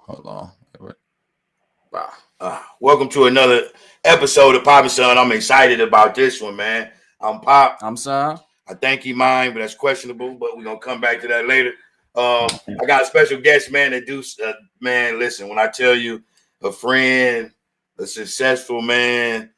Hold on. Welcome to another episode of Pop and Son. I'm excited about this one, man. I'm Pop. I'm Son. I think he mine, but that's questionable. But we're gonna come back to that later. I got a special guest, man. That do, man. Listen, when I tell you, a friend, a successful man,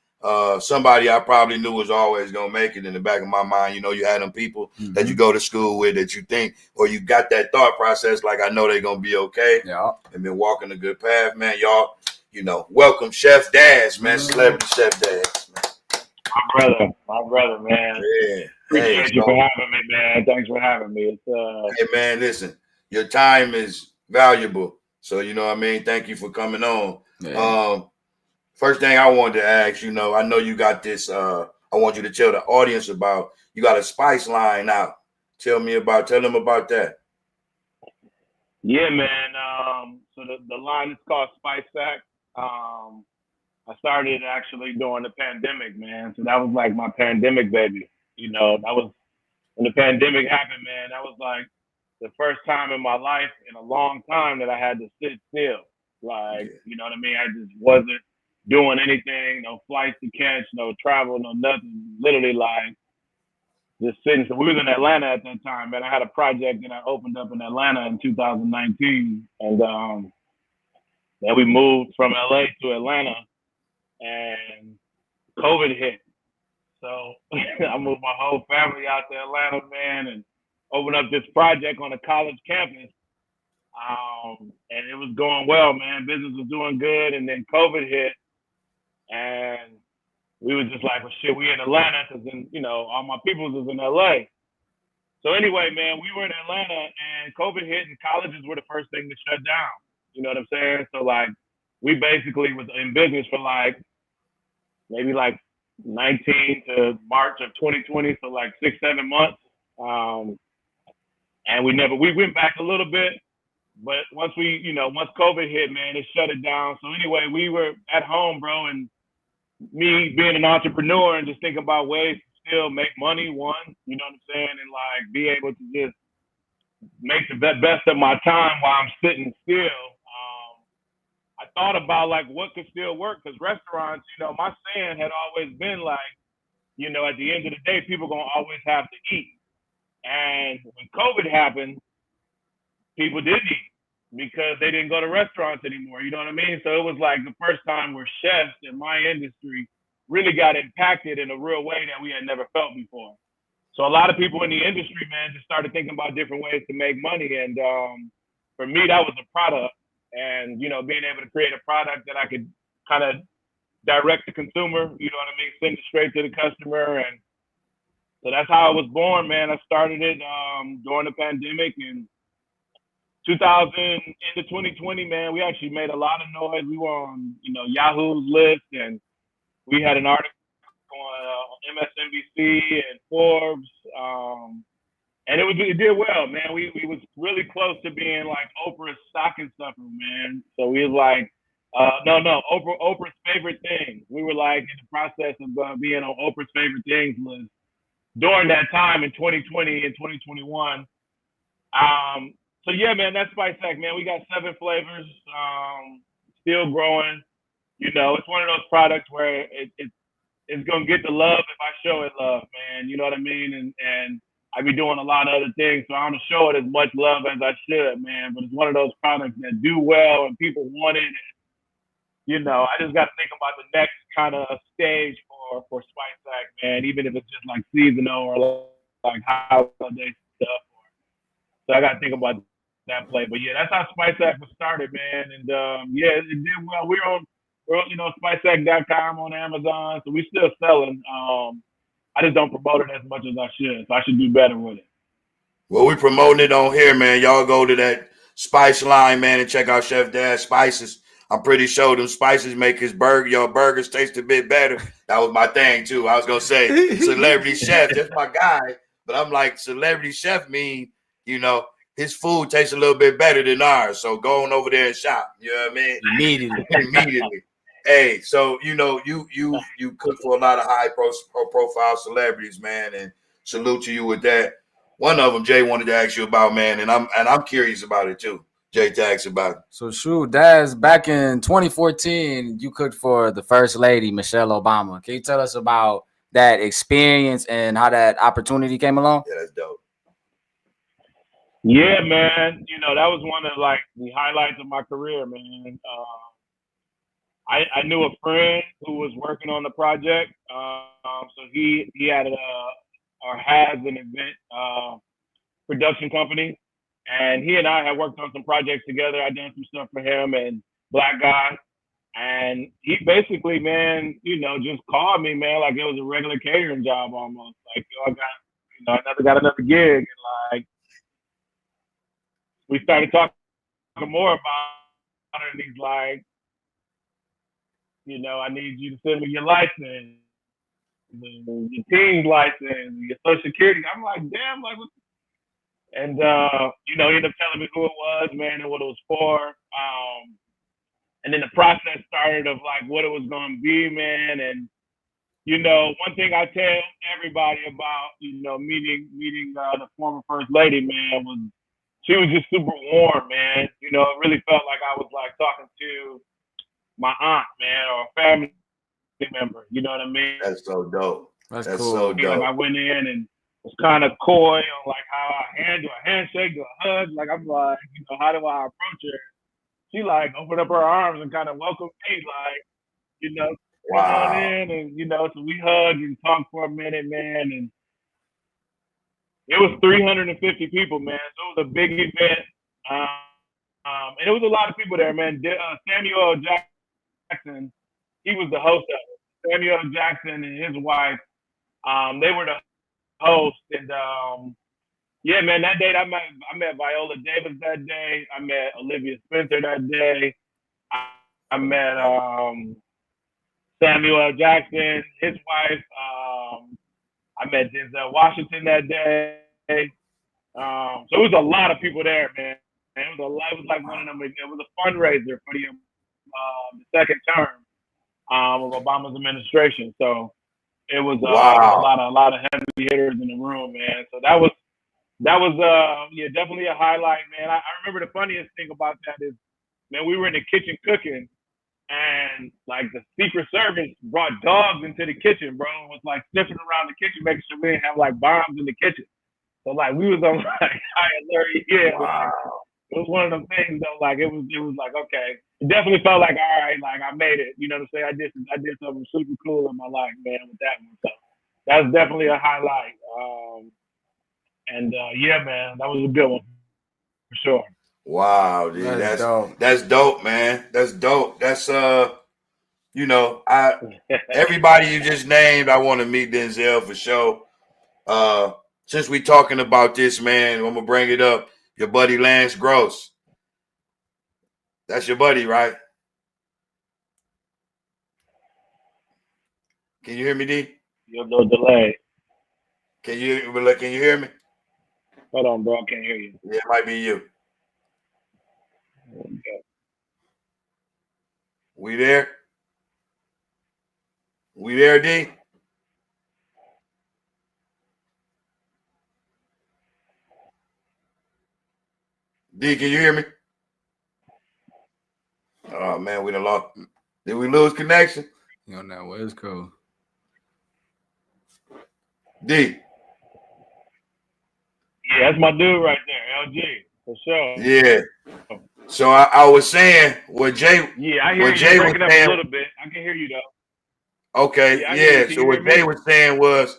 somebody I probably knew was always gonna make it. In the back of my mind, you know, you had them people that you go to school with that you think, or you got that thought process, like I know they're gonna be okay. Yeah, and been walking a good path, man. Y'all, you know, welcome Chef Daz, man. Celebrity Chef Daz, man. My brother, man. Yeah. Appreciate you for having me, man. Thanks for having me. Hey, man, listen, your time is valuable. So, you know what I mean? Thank you for coming on. yeah. First thing I wanted to ask, you know, I know you got this, I want you to tell the audience about, you got a spice line out. Tell them about that. Yeah, man. So the line is called Spice Sack. I started actually during the pandemic, man. So that was like my pandemic baby. You know, that was when the pandemic happened, man. That was like the first time in my life in a long time that I had to sit still. Like, you know what I mean? I just wasn't doing anything, no flights to catch, no travel, no nothing. Literally like just sitting. So we was in Atlanta at that time, man. I had a project that I opened up in Atlanta in 2019. And then we moved from LA to Atlanta and COVID hit. So I moved my whole family out to Atlanta, man, and opened up this project on a college campus. And it was going well, man. Business was doing good. And then COVID hit. And we was just like, well, shit, we in Atlanta because then, you know, all my people was in LA. So anyway, man, we were in Atlanta and COVID hit and colleges were the first thing to shut down. You know what I'm saying? So like we basically was in business for like maybe like 19 to March of 2020, so like 6-7 months. And we went back a little bit, but once COVID hit, man, it shut it down. So anyway, we were at home, bro, and me being an entrepreneur and just thinking about ways to still make money, one, you know what I'm saying, and like be able to just make the best of my time while I'm sitting still. I thought about like what could still work because restaurants, you know, my saying had always been like, you know, at the end of the day, people gonna always have to eat. And when COVID happened, people didn't eat because they didn't go to restaurants anymore. You know what I mean? So it was like the first time where chefs in my industry really got impacted in a real way that we had never felt before. So a lot of people in the industry, man, just started thinking about different ways to make money. And for me, that was a product. And, you know, being able to create a product that I could kind of direct the consumer, you know what I mean, send it straight to the customer. And so that's how I was born, man. I started it during the pandemic in 2000 into 2020, man. We actually made a lot of noise. We were on, you know, Yahoo's list, and we had an article on MSNBC and Forbes. And it did well, man. We was really close to being like Oprah's stocking stuffer, man. So we was like, Oprah's favorite things. We were like in the process of being on Oprah's favorite things list during that time in 2020 and 2021. So yeah, man, that's Spice Sack, man. We got 7 flavors, still growing. You know, it's one of those products where it's gonna get the love if I show it love, man. You know what I mean? And I be doing a lot of other things, so I don't show it as much love as I should, man. But it's one of those products that do well and people want it. And, you know, I just got to think about the next kind of stage for Spice Sack, man. Even if it's just like seasonal or like holiday stuff. So I got to think about that play. But yeah, that's how Spice Sack was started, man. And yeah, it did well. We're on you know, spicesack.com on Amazon, so we still selling. I just don't promote it as much as I should, so I should do better with it. Well, we promoting it on here, man. Y'all go to that spice line, man, and check out Chef Daz Spices. I'm pretty sure them spices make your burgers taste a bit better. That was my thing too. I was gonna say celebrity chef, that's my guy. But I'm like, celebrity chef mean, you know, his food tastes a little bit better than ours. So go on over there and shop. You know what I mean? Immediately. Hey, so you know, you cook for a lot of high profile celebrities, man, and salute to you with that. One of them, Jay, wanted to ask you about, man, and I'm curious about it too. J-Tax about it. So, shoot, Daz, back in 2014, you cooked for the First Lady, Michelle Obama. Can you tell us about that experience and how that opportunity came along? Yeah, that's dope. Yeah, man. That was one of like the highlights of my career, man. I knew a friend who was working on the project. So he had or has an event production company, and he and I had worked on some projects together. I done some stuff for him and Black Guy, and he basically, man, just called me, man, like it was a regular catering job almost. Like, I got another gig, and like we started talking more about it, and he's like, I need you to send me your license, your team's license, your social security. I'm like, damn, like what? And he ended up telling me who it was, man, and what it was for. And then the process started of like what it was gonna be, man. And one thing I tell everybody about, meeting the former First Lady, man, was she was just super warm, man. It really felt like I was like talking to my aunt, man, or a family member. You know what I mean? That's so dope. That's That's cool. so dope. Like I went in and was kind of coy on like how I handle a handshake or a hug. Like I'm like, how do I approach her? She like opened up her arms and kind of welcomed me, like, come on in, and so we hugged and talked for a minute, man, and it was 350 people, man. So it was a big event, and it was a lot of people there, man. Samuel Jackson, he was the host of it. Samuel Jackson and his wife, they were the host, and yeah, man, that day I met Viola Davis that day. I met Olivia Spencer that day. I met Samuel Jackson, his wife. I met Denzel Washington that day. So it was a lot of people there, man. It was like one of them. It was a fundraiser for the second term of Obama's administration. So it was a lot of heavy hitters in the room, man. So that was yeah, definitely a highlight, man. I remember the funniest thing about that is, man, we were in the kitchen cooking, and like the Secret Service brought dogs into the kitchen, bro, and was like sniffing around the kitchen, making sure we didn't have like bombs in the kitchen. So like we was on like high alert, yeah. Like, it was one of them things though. Like it was like, okay, it definitely felt like, all right, like I made it. You know what I'm saying? I did something super cool in my life, man, with that one. So that's definitely a highlight. And yeah, man, that was a good one for sure. Wow, dude, That's dope. That's dope, man. That's dope. That's everybody you just named, I want to meet Denzel for sure. Since we talking about this, man, I'm gonna bring it up. Your buddy Lance Gross. That's your buddy, right? Can you hear me, D? You're a little delayed. Can you hear me? Hold on, bro. I can't hear you. Yeah, it might be you. Okay. We there? We there, D? D, can you hear me? Oh man, we done lost. Did we lose connection? You know, West Coast. D. Yeah, that's my dude right there, LG, for sure. Yeah. So I was saying what Jay. Yeah, I hear you Jay breaking was up saying, a little bit. I can hear you though. Okay, yeah. So what Jay was saying was,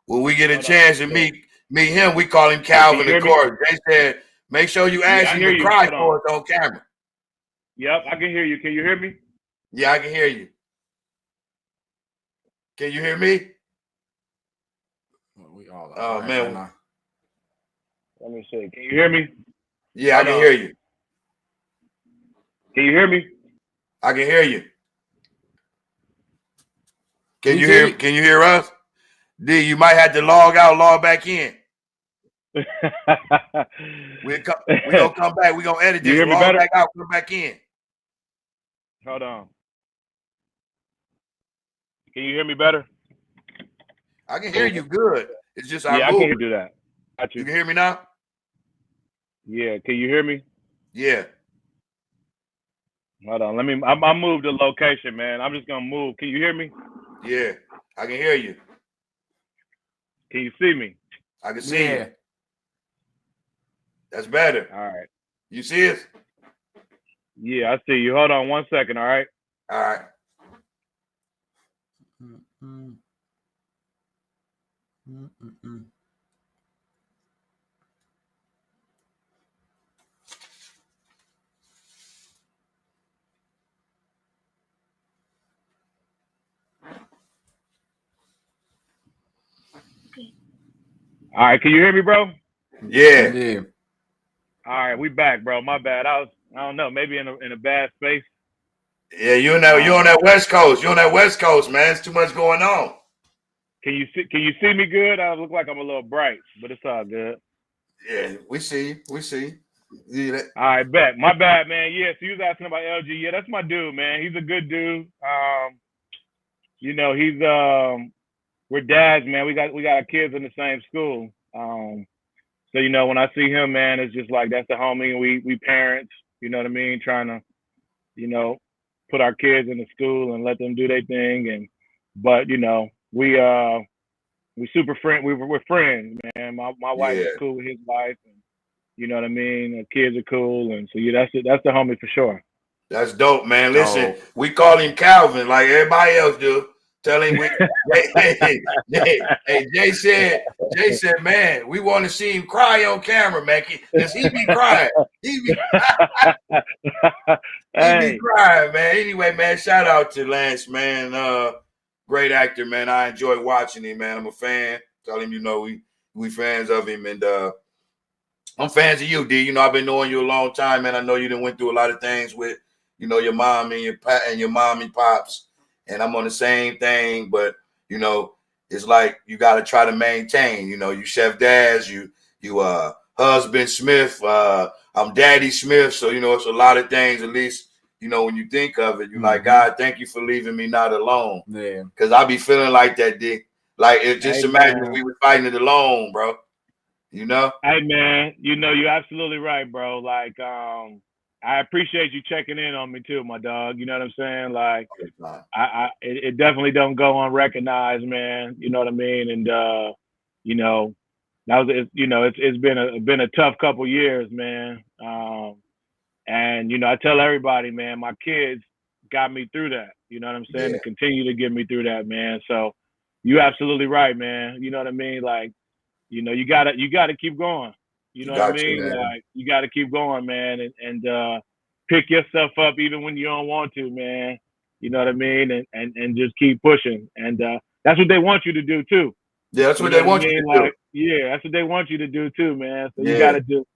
when we get a chance to meet him, we call him Calvin the Court. Jay said, make sure you ask him to cry for us on camera. Yep, I can hear you. Can you hear me? Yeah, I can hear you. Can you hear me? Well, we all oh right man. Right, let me see. Can you hear me? Yeah, I can hear you. Can you hear me? I can hear you. Can you hear? Can you hear us? D, you might have to log out, log back in. We're gonna come back. We're gonna edit this. You hear me log better? back out, come back in. Hold on. Can you hear me better? I can hear you good. It's just I can do that. You can hear me now? Yeah. Can you hear me? Yeah. Hold on. I moved the location, man. I'm just gonna move. Can you hear me? Yeah. I can hear you. Can you see me? I can see Yeah. you. That's better. All right. You see us? Yeah, I see you. Hold on 1 second. All right. All right. Mm-mm. Mm-mm. All right. Can you hear me, bro? Yeah. Yeah. All right. We back, bro. My bad. I don't know. Maybe in a bad space. Yeah, you on that West Coast. You're on that West Coast, man. It's too much going on. Can you see me good? I look like I'm a little bright, but it's all good. Yeah, we see you. We see you. Yeah. All right, bet. My bad, man. Yeah, so you was asking about LG. Yeah, that's my dude, man. He's a good dude. You know, he's we're dads, man. We got our kids in the same school. So you know, when I see him, man, it's just like that's the homie, and we parents. You know what I mean? Trying to, you know, put our kids in the school and let them do their thing. And but you know, we super friend. We're friends, man. My wife Yeah. is cool with his wife, and you know what I mean. The kids are cool, and so yeah, that's the homie for sure. That's dope, man. Listen, Dope. we call him Calvin like everybody else do. Tell him we hey, Jay said, man, we want to see him cry on camera, man. Cause he be crying. He be crying, man. Anyway, man, shout out to Lance, man. Great actor, man. I enjoy watching him, man. I'm a fan. Tell him, you know, we fans of him, and I'm fans of you, D. You know, I've been knowing you a long time, man. I know you done went through a lot of things with, you know, your mom and your mom and pops, and I'm on the same thing. But you know, it's like you got to try to maintain. You know, you Chef Daz, you husband Smith. I'm Daddy Smith, so you know, it's a lot of things. At least you know when you think of it, you're like, God, thank you for leaving me not alone. Yeah. Because I be feeling like that, D. Like, just imagine if we were fighting it alone, bro. You know? Hey man, you know you're absolutely right, bro. Like, I appreciate you checking in on me too, my dog. You know what I'm saying? Like, it definitely don't go unrecognized, man. You know what I mean? And you know, it's been a tough couple years, man. And you know, I tell everybody, man, my kids got me through that. You know what I'm saying? Yeah. To continue to get me through that, man. So you're absolutely right, man. You know what I mean? Like, you know, you gotta keep going. You know what I mean? Like, you gotta keep going, man, and pick yourself up even when you don't want to, man. You know what I mean? And just keep pushing. And that's what they want you to do too. Yeah, that's what they want you to do. Yeah, that's what they want you to do too, man. So you gotta do.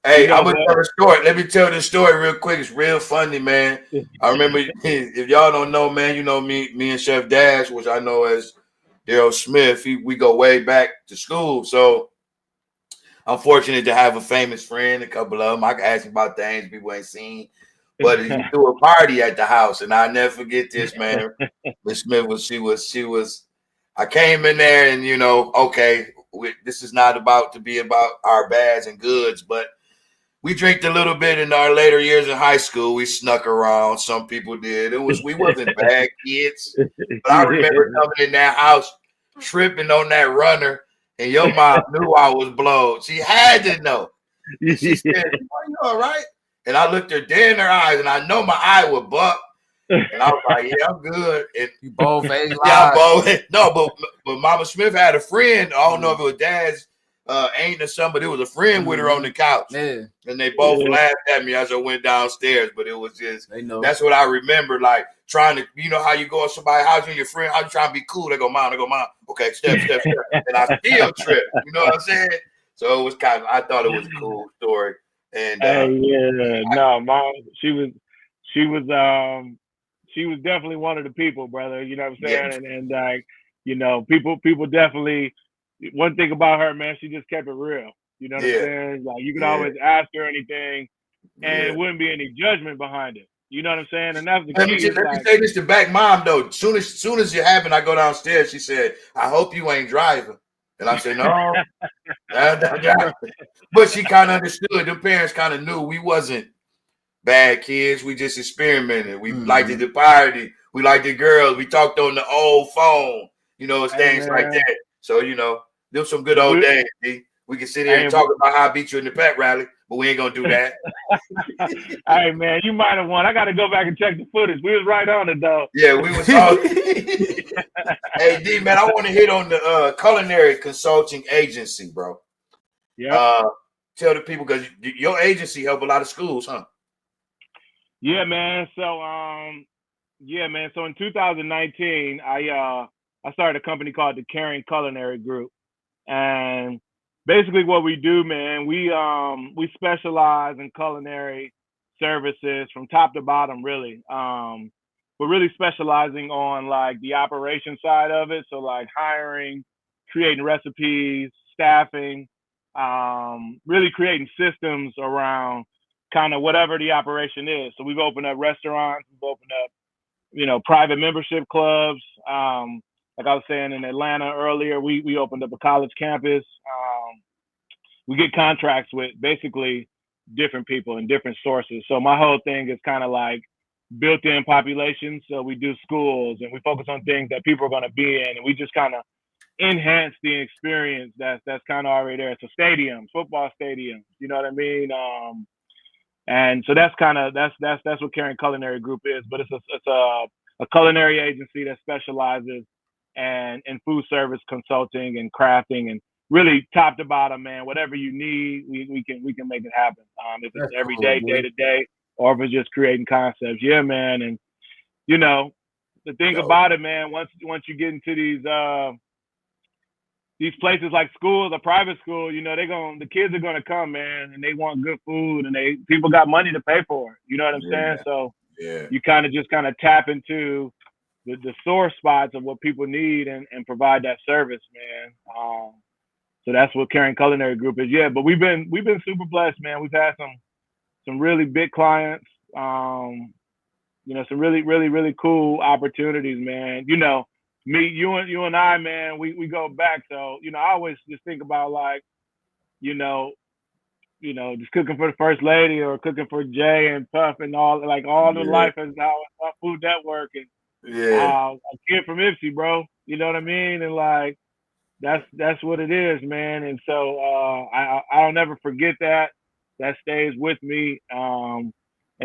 Hey, I'm gonna tell a story. Let me tell this story real quick. It's real funny, man. I remember, if y'all don't know, man, you know me and Chef Dash, which I know as Daryl Smith, we go way back to school. So I'm fortunate to have a famous friend, a couple of them. I can ask him about things people ain't seen. But he threw a party at the house, and I'll never forget this, man. Miss Smith she was. I came in there, and you know, okay, this is not about to be about our bads and goods, but we drank a little bit in our later years in high school. We snuck around. Some people did. We wasn't bad kids. But I remember coming in that house, tripping on that runner, and your mom knew I was blowed. She had to know. She said, "Are you all right?" And I looked her dead in her eyes, and I know my eye would buck. And I was like, "Yeah, I'm good." And you both No, but Mama Smith had a friend. I don't know if it was Dad's aunt or something, but it was a friend with her on the couch. Yeah. And they both laughed at me as I went downstairs. But it was just, that's what I remember, like trying to, you know how you go to somebody's house and your friend, how you trying to be cool? They go, Mom. Okay, step. And I still trip. You know what I'm saying? So it was I thought it was a cool story. And Mom, she was definitely one of the people, brother. You know what I'm saying? And like, you know, people definitely. One thing about her, man, she just kept it real. You know what I'm saying? Like, you could always ask her anything, and it wouldn't be any judgment behind it. You know what I'm saying? And that's the key. Let me say this to back Mom though. Soon as it happened, I go downstairs. She said, "I hope you ain't driving." And I said, "No." But she kind of understood. The parents kind of knew we wasn't bad kids. We just experimented. We liked the party. We liked the girls. We talked on the old phone. You know, it's things like that. So, you know, them some good old days, D. We can sit here and talk about how I beat you in the pet rally, but we ain't gonna do that. Hey man, you might have won. I got to go back and check the footage. We was right on it though. Yeah, we was all. Hey D, man, I want to hit on the culinary consulting agency, bro. Yeah. Tell the people, because your agency help a lot of schools, huh? Yeah, man. So So in 2019, I started a company called the Caring Culinary Group, and basically what we do, man, we specialize in culinary services from top to bottom, really. We're really specializing on like the operation side of it, so like hiring, creating recipes, staffing, really creating systems around kind of whatever the operation is. So we've opened up restaurants, we've opened up, you know, private membership clubs. Like I was saying in Atlanta earlier, we opened up a college campus. We get contracts with basically different people and different sources. So my whole thing is kind of like built-in population. So we do schools and we focus on things that people are going to be in, and we just kind of enhance the experience that's kind of already there. So stadiums, football stadiums, you know what I mean? And so that's what Caring Culinary Group is. But it's a culinary agency that specializes in food service consulting and crafting, and really top to bottom, man. Whatever you need, we can make it happen. If it's every day, day to day, or if it's just creating concepts, yeah, man. And you know, the thing about it, man, once you get into these places like schools, a private school, you know, the kids are gonna come, man, and they want good food, and people got money to pay for it. You know what I'm saying? So you kind of tap into the source spots of what people need and provide that service, man. So that's what Caring Culinary Group is. Yeah, but we've been super blessed, man. We've had some really big clients. You know, some really, really, really cool opportunities, man. You know, you and I, man, we go back. So, you know, I always just think about like, you know, just cooking for the first lady or cooking for Jay and Puff and all the life is now Food Network and a kid from Ipsy, bro. You know what I mean? And like that's what it is, man. And so I'll never forget that. That stays with me. And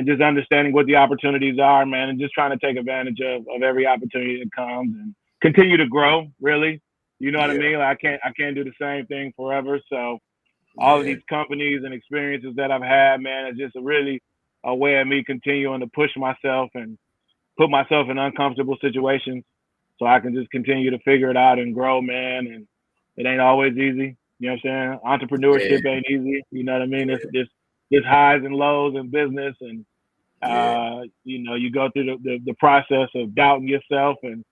just understanding what the opportunities are, man, and just trying to take advantage of every opportunity that comes and continue to grow, really. You know what I mean? Like I can't do the same thing forever. So all of these companies and experiences that I've had, man, is just a way of me continuing to push myself and put myself in uncomfortable situations so I can just continue to figure it out and grow, man. And it ain't always easy. You know what I'm saying? Entrepreneurship ain't easy. You know what I mean? There's highs and lows in business, and you know, you go through the process of doubting yourself and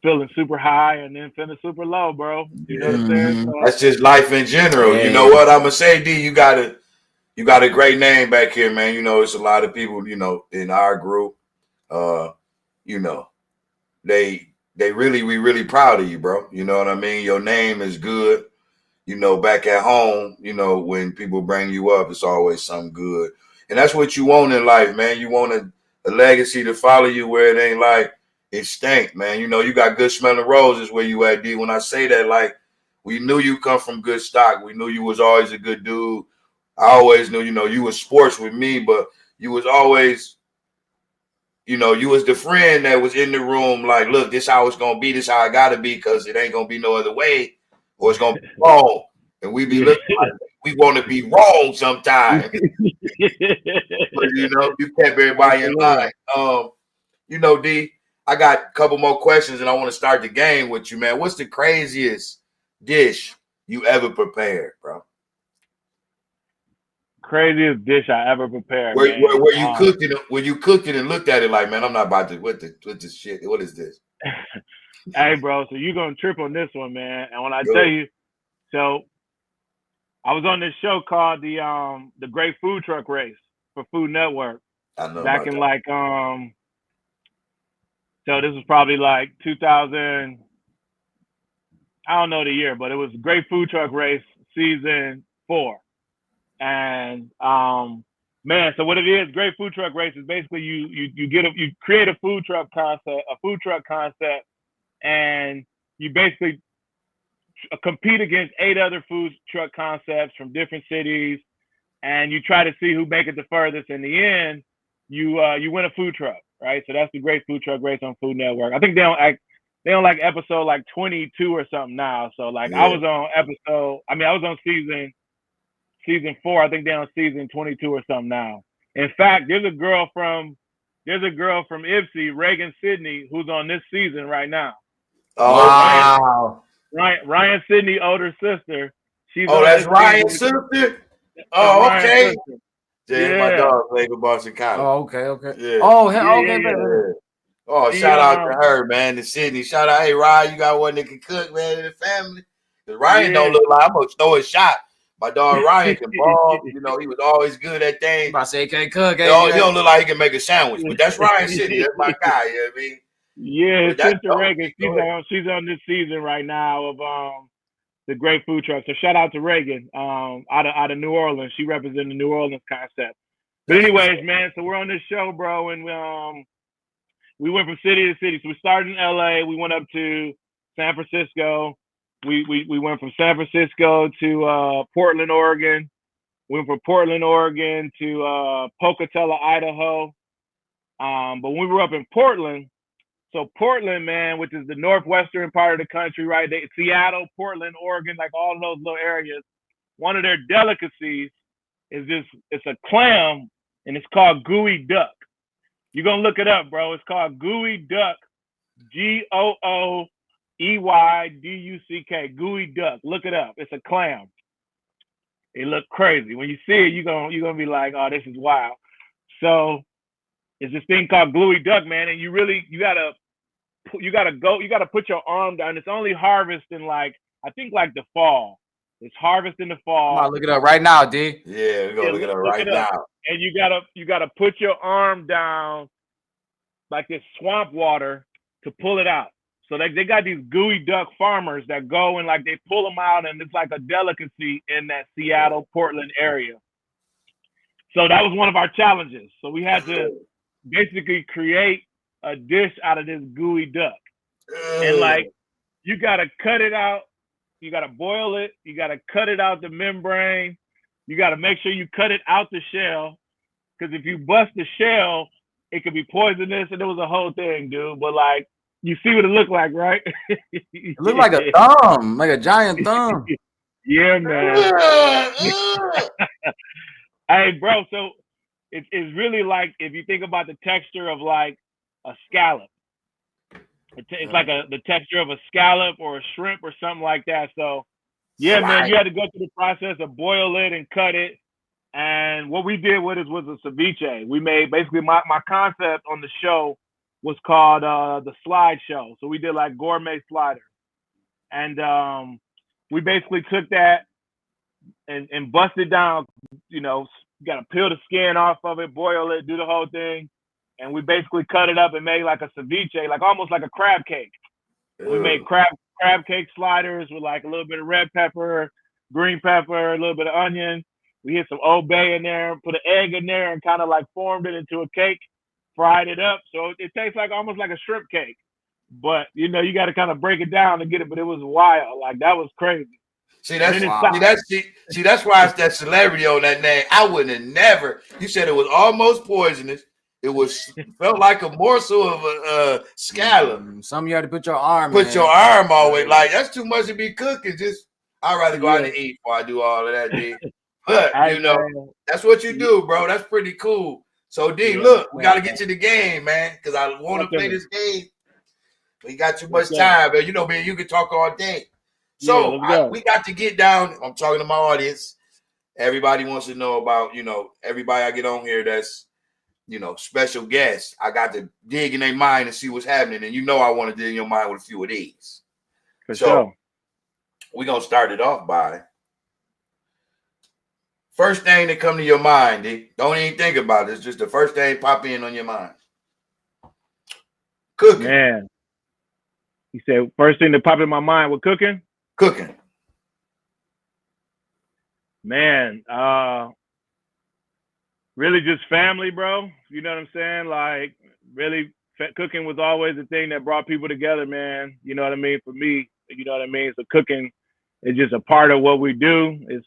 feeling super high and then feeling super low, bro. You know what I'm saying? So, that's just life in general. You know what I'm gonna say, D? You got a great name back here, man. You know, it's a lot of people, you know, in our group. You know, we really proud of you, bro. You know what I mean? Your name is good. You know, back at home, you know, when people bring you up, it's always something good. And that's what you want in life, man. You want a legacy to follow you where it ain't like it stank, man. You know, you got good smelling roses where you at, D. When I say that, like, we knew you come from good stock. We knew you was always a good dude. I always knew, you know, you was sports with me, but you was always, you know, you was the friend that was in the room like, look, this how it's going to be. This how I got to be, because it ain't going to be no other way, or it's going to be wrong. And we be looking like we want to be wrong sometimes. But, you know, you kept everybody in line. You know, D, I got a couple more questions, and I want to start the game with you, man. What's the craziest dish you ever prepared, bro? Craziest dish I ever prepared, Where you cooked it, when you cooked it and looked at it like, man, I'm not about to what this shit. What is this? Hey, bro, so you're gonna trip on this one, man. And when I tell you, so I was on this show called the Great Food Truck Race for Food Network. I know back in like so this was probably like 2000. I don't know the year, but it was Great Food Truck Race season 4. And Man, so what it is, Great Food Truck Race is basically you create a food truck concept, and you basically compete against 8 other food truck concepts from different cities, and you try to see who make it the furthest. In the end, you win a food truck, right? So that's the Great Food Truck Race on Food Network. I think they on like episode like 22 or something now. So like I was on season 4. I think they're on season 22 or something now. In fact, there's a girl from Ipsy, Reagan Sidney, who's on this season right now. Oh, wow. Ryan Sidney, older sister. That's Ryan's sister? Oh, okay. Yeah, my dog played for Boston College. Oh, okay. Yeah. Oh, okay, man. Oh, shout out to her, man, to Sydney. Shout out, hey, Ryan, you got one that can cook, man, in the family. Because Ryan don't look like I'm going to throw a shot. My dog Ryan can ball. You know, he was always good at things. I say he can't cook. He don't look like he can make a sandwich, but that's Ryan Sidney. That's my guy. You know what I mean? Yeah, Sister Reagan. She's on this season right now of the Great Food Truck. So shout out to Reagan out of New Orleans. She represented the New Orleans concept. But anyways, man, so we're on this show, bro, and we went from city to city. So we started in LA. We went up to San Francisco. We went from San Francisco to Portland, Oregon. We went from Portland, Oregon to Pocatello, Idaho. But when we were up in Portland, so Portland, man, which is the northwestern part of the country, right? Seattle, Portland, Oregon, like all of those little areas. One of their delicacies is it's a clam, and it's called gooey duck. You're going to look it up, bro. It's called gooey duck, GOOEYDUCK, gooey duck. Look it up. It's a clam. It looks crazy. When you see it, you're gonna be like, oh, this is wild. So it's this thing called gooey duck, man, and you gotta put your arm down. It's only harvest in I think the fall. It's harvest in the fall. I'm gonna look it up right now, D. Yeah, we're gonna look it up right now. And you gotta put your arm down like this swamp water to pull it out. So they got these gooey duck farmers that go and they pull them out, and it's like a delicacy in that Seattle, Portland area. So that was one of our challenges. So we had to basically create a dish out of this gooey duck. And you gotta cut it out, you gotta boil it, you gotta cut it out the membrane, you gotta make sure you cut it out the shell, because if you bust the shell, it could be poisonous, and it was a whole thing, dude. But you see what it looked like, right? It looked like a thumb, like a giant thumb. Yeah, man. Hey, bro, so it's really if you think about the texture of a scallop. It's like the texture of a scallop or a shrimp or something like that. So, yeah, man, you had to go through the process of boil it and cut it. And what we did with it was a ceviche. We made basically my concept on the show was called the slide show. So we did gourmet sliders. And we basically took that and busted down, you got to peel the skin off of it, boil it, do the whole thing. And we basically cut it up and made a ceviche, almost like a crab cake. We made crab cake sliders with a little bit of red pepper, green pepper, a little bit of onion. We hit some Old Bay in there, put an egg in there, and kind of formed it into a cake. Fried it up, so it tastes almost like a shrimp cake. But you got to kind of break it down to get it. But it was wild, that was crazy. That's why it's that celebrity on that name. I would have never. You said it was almost poisonous. It felt like a morsel of a scallop. Some you had to put your arm. Your arm all the way. That's too much to be cooking. I'd rather go out and eat before I do all of that, D. But that's what you do, bro. That's pretty cool. So, D, look, we got to get to the game, man, because I want to play this game. We got too much time, man. Man, you can talk all day. So, we got to get down. I'm talking to my audience. Everybody wants to know about, everybody I get on here that's, special guests. I got to dig in their mind and see what's happening. And I want to dig in your mind with a few of these. For sure. We're going to start it off by first thing that come to your mind, D. Don't even think about it. It's just the first thing pop in on your mind. Cooking. Man. He said first thing that popped in my mind was cooking? Cooking. Man. really just family, bro. You know what I'm saying? Like, really, cooking was always the thing that brought people together, man. You know what I mean? For me, you know what I mean? So cooking is just a part of what we do. It's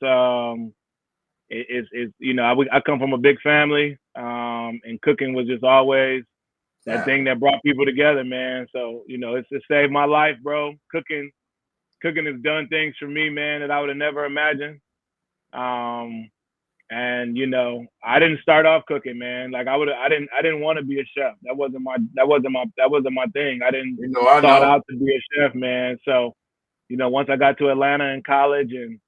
you know, I come from a big family, and cooking was just always that thing that brought people together, man. So, you know, it saved my life, bro. Cooking has done things for me, man, that I would have never imagined. And you know, I didn't start off cooking, man. Like I didn't want to be a chef. That wasn't my thing. I didn't start out to be a chef, man. So, you know, once I got to Atlanta in college and,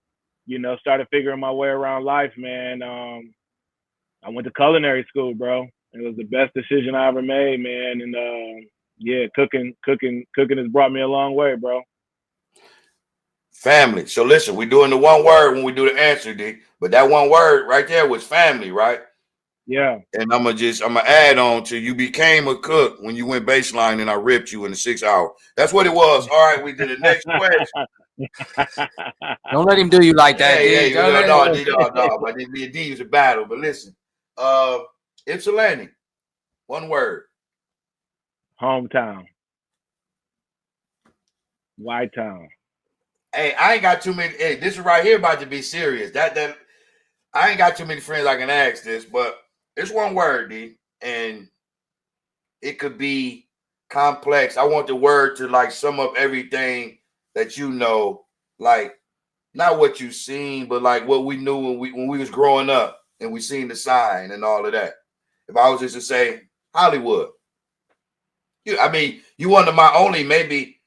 you know, started figuring my way around life, man, I went to culinary school, bro. It was the best decision I ever made, man. And yeah, cooking has brought me a long way, bro. Family. So listen, we're doing the one word when we do the answer, D. But that one word right there was family, right? Yeah. And I'm gonna add on to you became a cook when you went baseline and I ripped you in the 6 hour. That's what it was. All right, we did the next question. Don't let him do you like that, D. No, but D is a battle. But listen, Ypsilanti, one word. Hometown. Y-town. Hey, I ain't got too many. Hey, this is right here about to be serious. That I ain't got too many friends I can ask this, but it's one word, D, and it could be complex. I want the word to like sum up everything that you know, like not what you seen, but like what we knew when we was growing up and we seen the sign and all of that. If I was just to say Hollywood, you one of my only maybe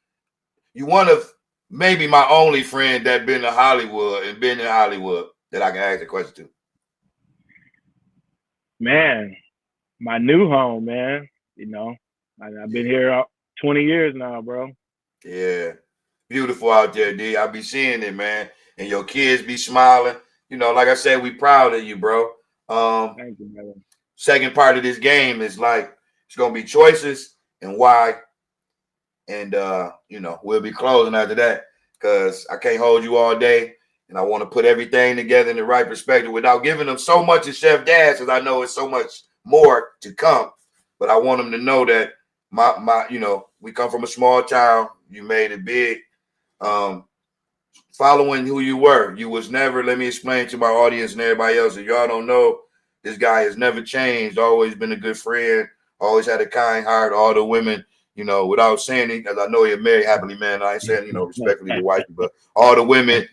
my only friend that been to Hollywood and been in Hollywood that I can ask a question to. Man, my new home, man. You know, I've been here 20 years now, bro. Yeah. Beautiful out there, D. I be seeing it, man. And your kids be smiling. You know, like I said, we proud of you, bro. Thank you, brother. Second part of this game is like it's gonna be choices and why. And you know, we'll be closing after that because I can't hold you all day. And I want to put everything together in the right perspective without giving them so much of Chef Daz, because I know it's so much more to come. But I want them to know that my you know, we come from a small town. You made it big. Following who you were. You was never, let me explain to my audience and everybody else, if y'all don't know, this guy has never changed, always been a good friend, always had a kind heart, all the women, you know, without saying it, because I know you're married happily, man. I ain't saying, you know, respectfully to wife, but all the women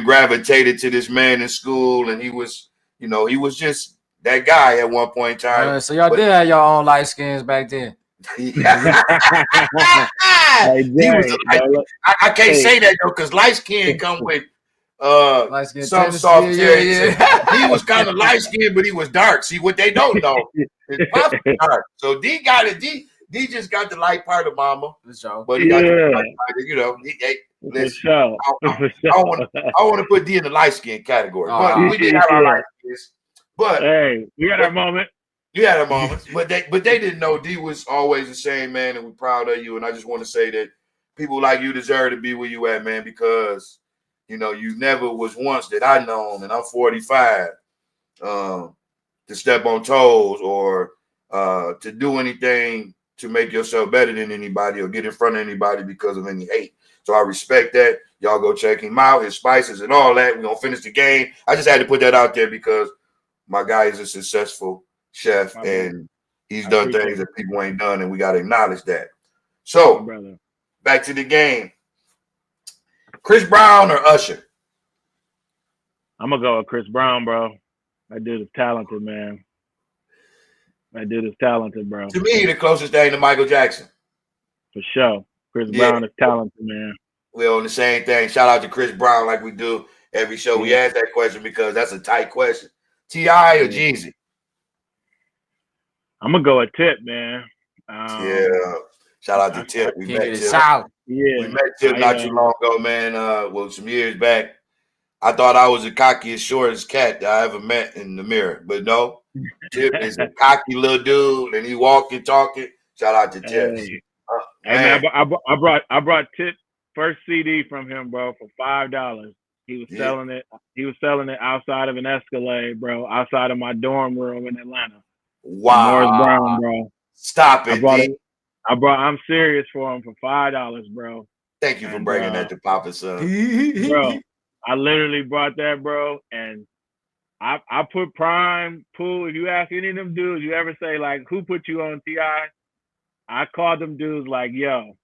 gravitated to this man in school, and he was, you know, he was just that guy at one point in time. So y'all did have your own light skins back then. I can't say that though, because light skin come with some soft tendencies. He was kind of light skinned, but he was dark. See, what they don't know is Pop's dark. So D got it. D just got the light part of mama, but he got the light part, you know. Listen, I want to put D in the light skin category, but we did have our light skins. But hey, we had our moment. You had a moment, but they didn't know D was always the same, man, and we're proud of you. And I just want to say that people like you deserve to be where you at, man, because you know you never was once that I known, and I'm 45, to step on toes or to do anything to make yourself better than anybody or get in front of anybody because of any hate. So I respect that. Y'all go check him out, his spices and all that. We're gonna finish the game. I just had to put that out there because my guy is a successful chef, and he's done things that people ain't done, and we got to acknowledge that. So, back to the game. Chris Brown or Usher? I'm going to go with Chris Brown, bro. That dude is talented, man. That dude is talented, bro. To me, the closest thing to Michael Jackson. For sure. Chris Brown is talented, man. We're on the same thing. Shout out to Chris Brown like we do every show. We ask that question because that's a tight question. T.I. or Jeezy? I'm gonna go with Tip, man. Shout out to Tip. We met Tip. We met Tip not too long ago, man. Well, some years back. I thought I was the cockiest, shortest cat that I ever met in the mirror, but no. Tip is a cocky little dude, and he walking, talking. Shout out to Tip. Man, I brought Tip first CD from him, bro, for $5. He was selling it. He was selling it outside of an Escalade, bro. Outside of my dorm room in Atlanta. Wow. Morris Brown, bro. Stop it, D. I'm serious for him for $5, bro. Thank you for bringing that to Papa Son. Bro, I literally brought that, bro, and I put Prime, Pooh. If you ask any of them dudes, you ever say, like, who put you on T.I.? I called them dudes like, yo,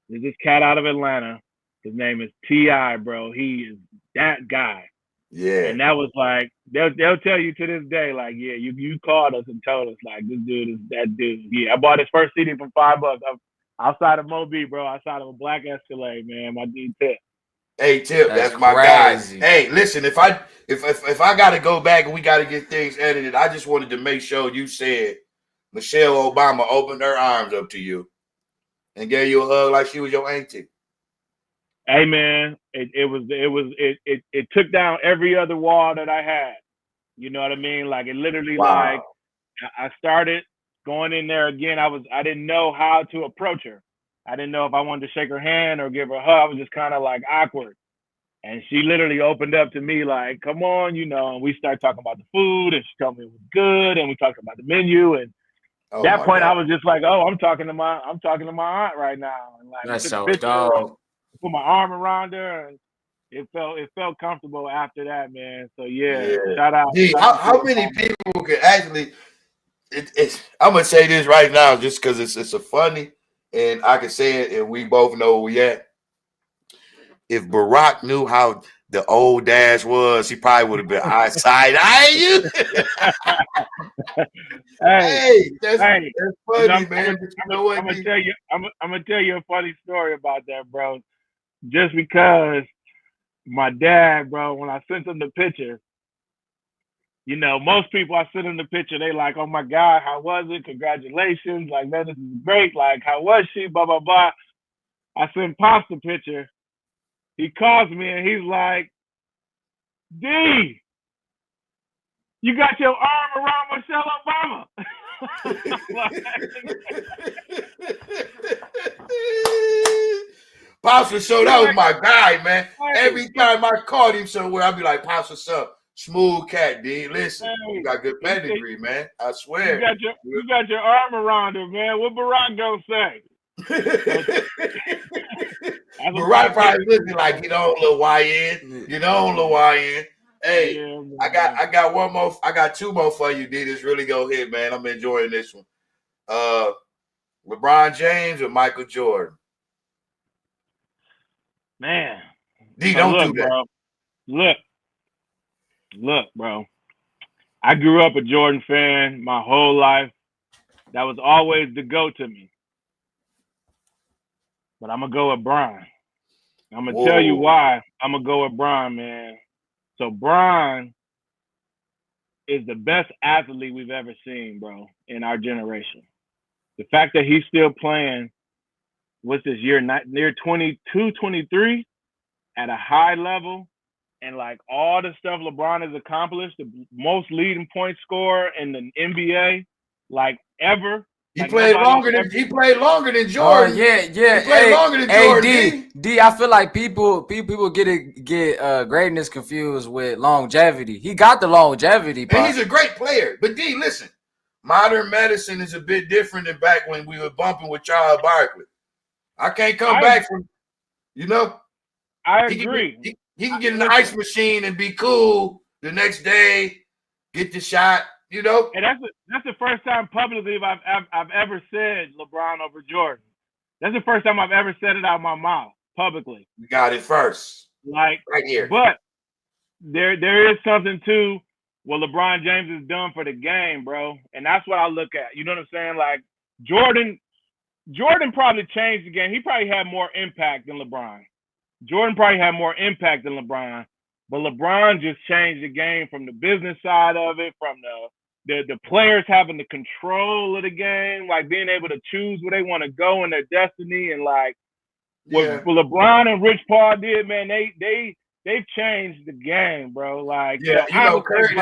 there's this cat out of Atlanta. His name is T.I., bro. He is that guy. Yeah. And that was like, they'll tell you to this day, like, yeah, you called us and told us, like, this dude is that dude. Yeah, I bought his first CD for $5. Outside of Moby, bro, outside of a black Escalade, man, my dude Tip. Hey, Tip, that's my crazy. guy. Hey, listen, if I gotta go back and we gotta get things edited, I just wanted to make sure you said Michelle Obama opened her arms up to you and gave you a hug like she was your auntie. Hey man, it took down every other wall that I had. You know what I mean? Like it literally, like I started going in there again. I didn't know how to approach her. I didn't know if I wanted to shake her hand or give her a hug. I was just kind of like awkward. And she literally opened up to me like, come on, you know, and we started talking about the food and she told me it was good and we talked about the menu. And at that point I was just like, oh, I'm talking to my aunt right now. And like that's so dope. Put my arm around her and it felt comfortable after that, man. So yeah. Shout out. Gee, how many people could actually I'm gonna say this right now just because it's a funny and I can say it and we both know where we at. If Barack knew how the old Dash was, he probably would have been side-eyeing you. Hey, that's funny, man. I'm gonna tell you a funny story about that, bro. Just because my dad, bro, when I sent him the picture, you know, most people I sent him the picture, they like, oh my God, how was it? Congratulations. Like, man, this is great. Like, how was she? Blah, blah, blah. I sent Pops the picture. He calls me and he's like, D, you got your arm around Michelle Obama. Pops was so that was my guy, man. Every time I called him somewhere, I'd be like, Pops, what's up? Smooth cat, D. Listen, you got good pedigree, man. I swear. You got your arm around her, man. What Barack gonna say? Barack probably looking like you know, little YN. You know, little YN. Hey, yeah, I got one more. I got two more for you, D. This really go hit, man. I'm enjoying this one. LeBron James or Michael Jordan? Man, D, don't do that. Bro. Look, bro. I grew up a Jordan fan my whole life. That was always the go to me. But I'm gonna go with Bron. I'm gonna tell you why I'm gonna go with Bron, man. So Bron is the best athlete we've ever seen, bro, in our generation. The fact that he's still playing, what's this year, near 22, 23, at a high level, and like all the stuff LeBron has accomplished, the most leading point scorer in the NBA, like ever. He played longer than Jordan. Yeah. He played longer than Jordan. D, I feel like people get greatness confused with longevity. He got the longevity, and he's a great player. But D, listen, modern medicine is a bit different than back when we were bumping with Charles Barkley. I can't come back from, you know. I agree. He can get in the ice machine and be cool the next day, get the shot. You know, and that's the first time publicly I've ever said LeBron over Jordan. That's the first time I've ever said it out of my mouth publicly. You got it first, like right here. But there is something to what LeBron James has done for the game, bro, and that's what I look at. You know what I'm saying? Like Jordan probably changed the game. He probably had more impact than LeBron. Jordan probably had more impact than LeBron, but LeBron just changed the game from the business side of it, from the players having the control of the game, like being able to choose where they want to go in their destiny, and like what LeBron and Rich Paul did, man, they've changed the game, bro. Like you know, Curry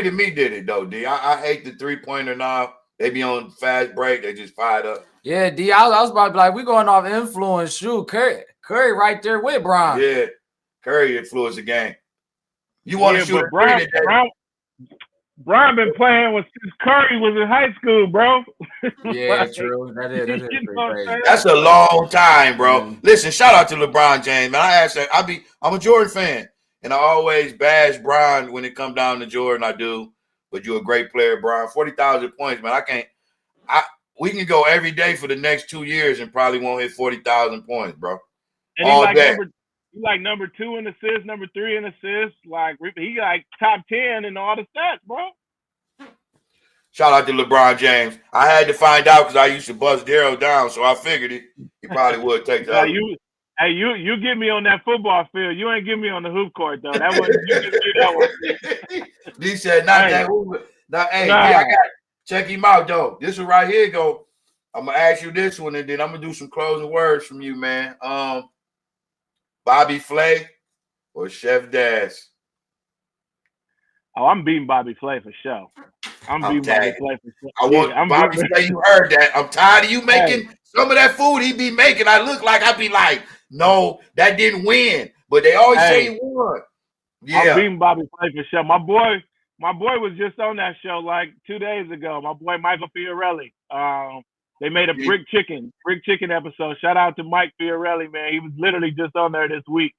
to me did it though, D. I hate the 3-pointer now. They be on fast break, they just fired up. Yeah, D. I was about to be like, we going off influence. Shoot, Curry right there with Bron. Yeah. Curry influenced the game. You want to shoot a Brian, three today? Brian been playing since Curry was in high school, bro. Yeah, true. That is pretty crazy. That's a long time, bro. Listen, shout out to LeBron James, man. I asked that. I'm a Jordan fan, and I always bash Brian when it comes down to Jordan. I do, but you're a great player, Brian. 40,000 points, man. We can go every day for the next 2 years and probably won't hit 40,000 points, bro. And all day. He like number 2 in assists, number 3 in assists. Like he like top 10 in all the stats, bro. Shout out to LeBron James. I had to find out because I used to bust Daryl down, so I figured he probably would take that. You get me on that football field. You ain't get me on the hoop court though. That wasn't you get me that one. He said not that hoop. I got check him out though. This one right here go. I'm gonna ask you this one, and then I'm gonna do some closing words from you, man. Bobby Flay or Chef Daz? Oh, I'm beating Bobby Flay for sure. I'm beating Bobby Flay for sure. I want Bobby Flay. You heard that? I'm tired of you making some of that food he be making. I be like, no, that didn't win, but they always say he won. Yeah, I'm beating Bobby Flay for sure. My boy was just on that show like 2 days ago. My boy Michael Fiorelli. They made a brick chicken episode. Shout out to Mike Fiorelli, man. He was literally just on there this week.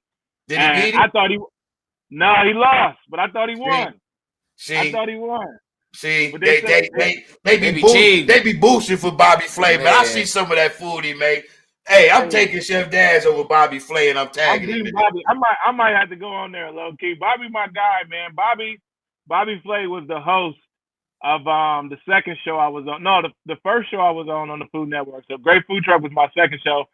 Did he beat him? I thought he lost, but I thought he won. I thought he won. See, they be boosting for Bobby Flay, man. I see some of that food he made. Hey, I'm taking Chef Daz over Bobby Flay, and I'm tagging him. Bobby. I might have to go on there low key. Bobby, my guy, man. Bobby Flay was the host of the second show I was on. No, the first show I was on the Food Network. So Great Food Truck was my second show.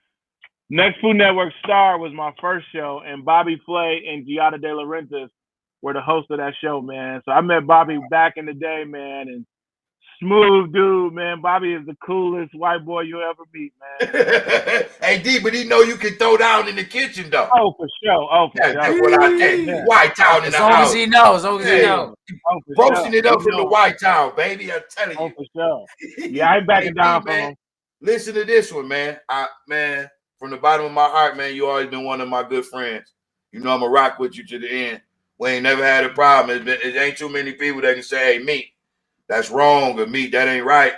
Next Food Network Star was my first show, and Bobby Flay and Giada De Laurentiis were the host of that show, man. So I met Bobby back in the day, man, and smooth dude, man. Bobby is the coolest white boy you'll ever meet, man. Hey, D, but he know you can throw down in the kitchen, though. Oh, for sure. That's what I think. White Town in the house. As he knows. Roasting it up from the White Town, baby. I'm telling you. Oh, for sure. Yeah, I ain't backing down from him. Listen to this one, man. From the bottom of my heart, man, you always been one of my good friends. You know I'm going to rock with you to the end. We ain't never had a problem. It ain't too many people that can say, hey, Meek, that's wrong, or Meek, that ain't right.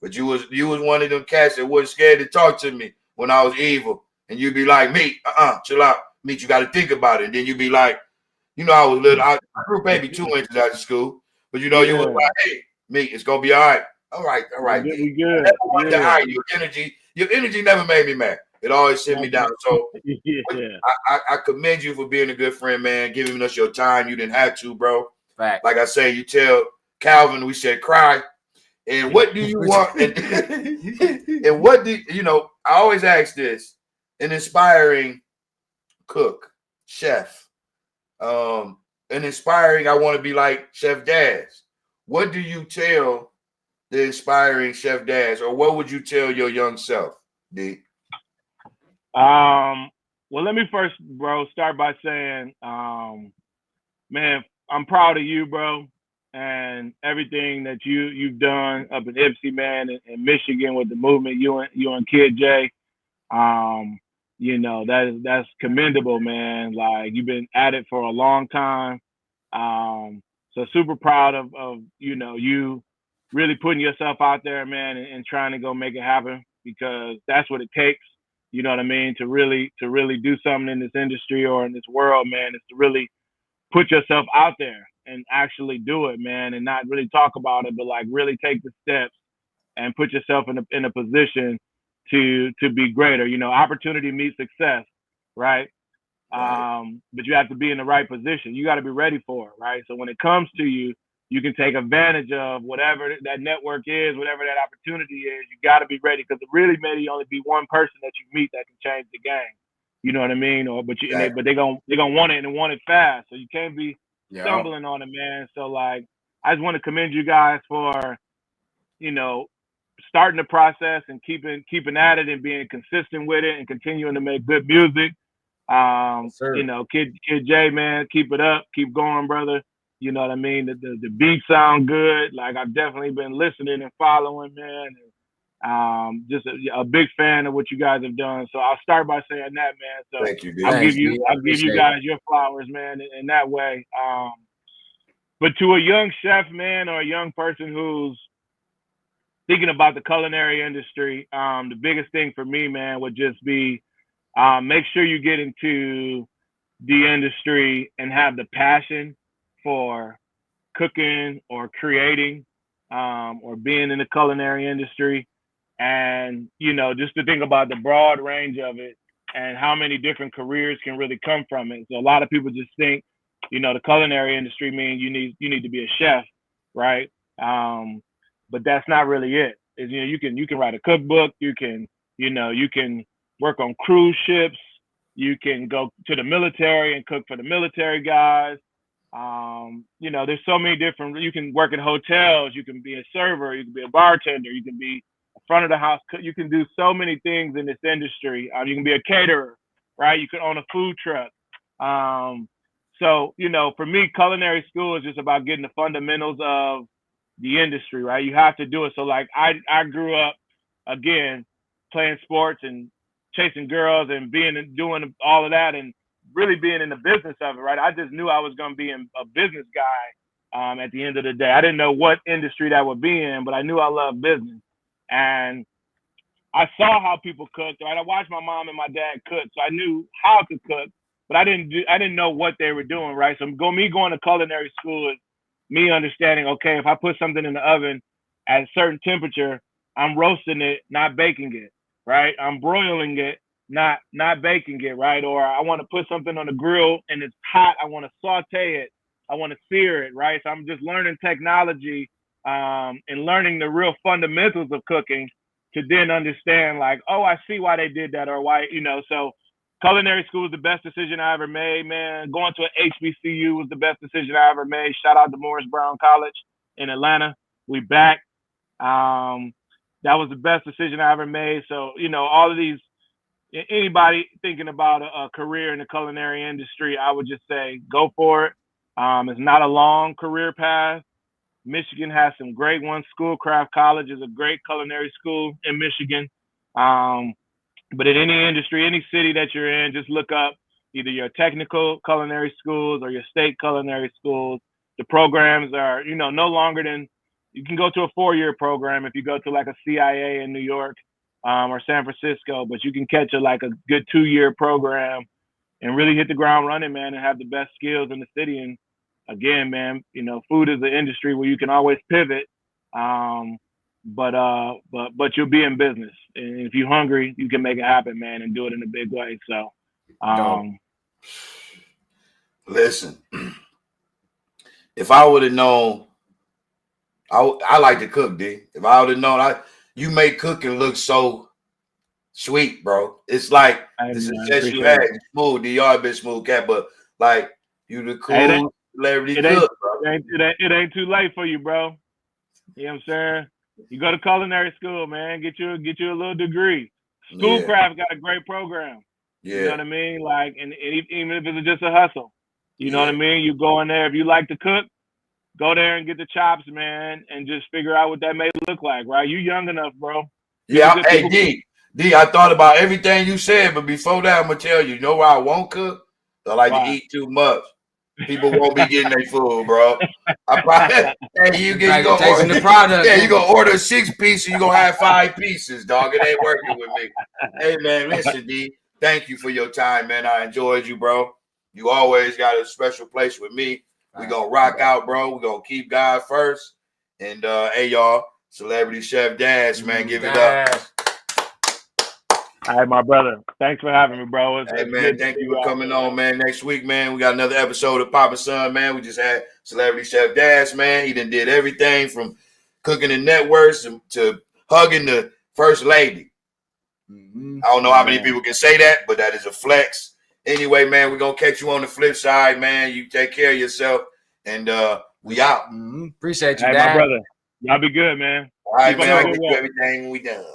But you was one of them cats that wasn't scared to talk to me when I was evil. And you'd be like, Meek, chill out. Meek, you got to think about it. And then you'd be like, you know, I was little. I grew maybe 2 inches out of school. But, you know, you was like, hey, Meek, it's going to be all right. All right. We good. Your energy never made me mad. It always sit me down. So I commend you for being a good friend, man, giving us your time. You didn't have to, bro. Fact. Like I say, you tell Calvin, we said cry. And what do you want? And what do you know? I always ask this: an inspiring cook, chef, an inspiring. I want to be like Chef Daz. What do you tell the inspiring Chef Daz, or what would you tell your young self, D? Well, let me first, bro, start by saying, man, I'm proud of you, bro, and everything that you've done up in Ypsi, man, in Michigan with the movement, you and Kid J. You know, that's commendable, man. Like, you've been at it for a long time. So super proud of you know, you really putting yourself out there, man, and trying to go make it happen, because that's what it takes. You know what I mean? To really do something in this industry or in this world, man, is to really put yourself out there and actually do it, man, and not really talk about it, but like really take the steps and put yourself in a position to be greater. You know, opportunity meets success, right? But you have to be in the right position. You got to be ready for it, right? So when it comes to you, you can take advantage of whatever that network is, whatever that opportunity is. You got to be ready, because it really may only be one person that you meet that can change the game. You know what I mean? But they're gonna want it and want it fast. So you can't be stumbling on it, man. So like, I just want to commend you guys for, you know, starting the process and keeping at it and being consistent with it and continuing to make good music. You know, Kid J, man, keep it up, keep going, brother. You know what I mean? The beats sound good. Like, I've definitely been listening and following, man. Just a big fan of what you guys have done. So I'll start by saying that, man. So Thank you, D. I'll Thanks, give you D. I I'll give you appreciate guys your flowers, man, in that way. But to a young chef, man, or a young person who's thinking about the culinary industry, the biggest thing for me, man, would just be make sure you get into the industry and have the passion for cooking or creating or being in the culinary industry. And, just to think about the broad range of it and how many different careers can really come from it. So a lot of people just think, the culinary industry means you need to be a chef, right? But that's not really it. Is you can write a cookbook, you can work on cruise ships, you can go to the military and cook for the military guys. There's so many different. You can work in hotels, you can be a server, you can be a bartender, you can be a front of the house cook. You can do so many things in this industry. You can be a caterer, right? You could own a food truck. So for me, culinary school is just about getting the fundamentals of the industry, right? You have to do it. So like I grew up again playing sports and chasing girls and doing all of that and really being in the business of it, right? I just knew I was going to be a business guy at the end of the day. I didn't know what industry that would be in, but I knew I loved business. And I saw how people cooked, right? I watched my mom and my dad cook, so I knew how to cook, but I didn't know what they were doing, right? So me going to culinary school is me understanding, okay, if I put something in the oven at a certain temperature, I'm roasting it, not baking it, right? I'm broiling it, not baking it, right? Or I want to put something on the grill and it's hot, I want to saute it, I want to sear it, right? So I'm just learning technology and learning the real fundamentals of cooking to then understand like, oh, I see why they did that, or why, so culinary school was the best decision I ever made, man. Going to an HBCU was the best decision I ever made. Shout out to Morris Brown College in Atlanta. We back. That was the best decision I ever made. So, all of these, anybody thinking about a career in the culinary industry, I would just say go for it. It's not a long career path. Michigan has some great ones. Schoolcraft College is a great culinary school in Michigan. But in any industry, any city that you're in, just look up either your technical culinary schools or your state culinary schools. The programs are, no longer than, you can go to a 4-year program if you go to like a CIA in New York or San Francisco, but you can catch a good 2-year program and really hit the ground running, man, and have the best skills in the city. And again, man, food is an industry where you can always pivot. But you'll be in business, and if you're hungry, you can make it happen, man, and do it in a big way. So, listen, if I would have known, I like to cook, D. If I would have known, you make cooking look so sweet, bro. It's like the success you had, smooth. D, y'all been smooth cat, but like you the cool celebrity cook, bro. It ain't too late for you, bro. You know what I'm saying? You go to culinary school, man. Get you a little degree. Schoolcraft got a great program. Yeah. You know what I mean? Like, and even if it's just a hustle, you know what I mean? You go in there. If you like to cook, go there and get the chops, man, and just figure out what that may look like, right? You young enough, bro. Yeah. Hey, D, I thought about everything you said, but before that, I'm gonna tell you, where I won't cook? I like to eat too much. People won't be getting their food, bro. You gonna order 6 pieces, you gonna have 5 pieces, dog. It ain't working with me. Hey man, listen, D. Thank you for your time, man. I enjoyed you, bro. You always got a special place with me. We gonna rock out, bro. We gonna keep God first. And hey, y'all, Celebrity Chef Dash, man, give it up. All right, my brother. Thanks for having me, bro. Hey, man, thank you for coming on, man. Next week, man, we got another episode of Papa Son, man. We just had Celebrity Chef Dash, man. He done did everything from cooking in networks to hugging the first lady. I don't know how many people can say that, but that is a flex. Anyway, man, we're going to catch you on the flip side, man. You take care of yourself, and we out. Appreciate you, Dad. My brother. Y'all be good, man. All right, man. I'll do everything we done.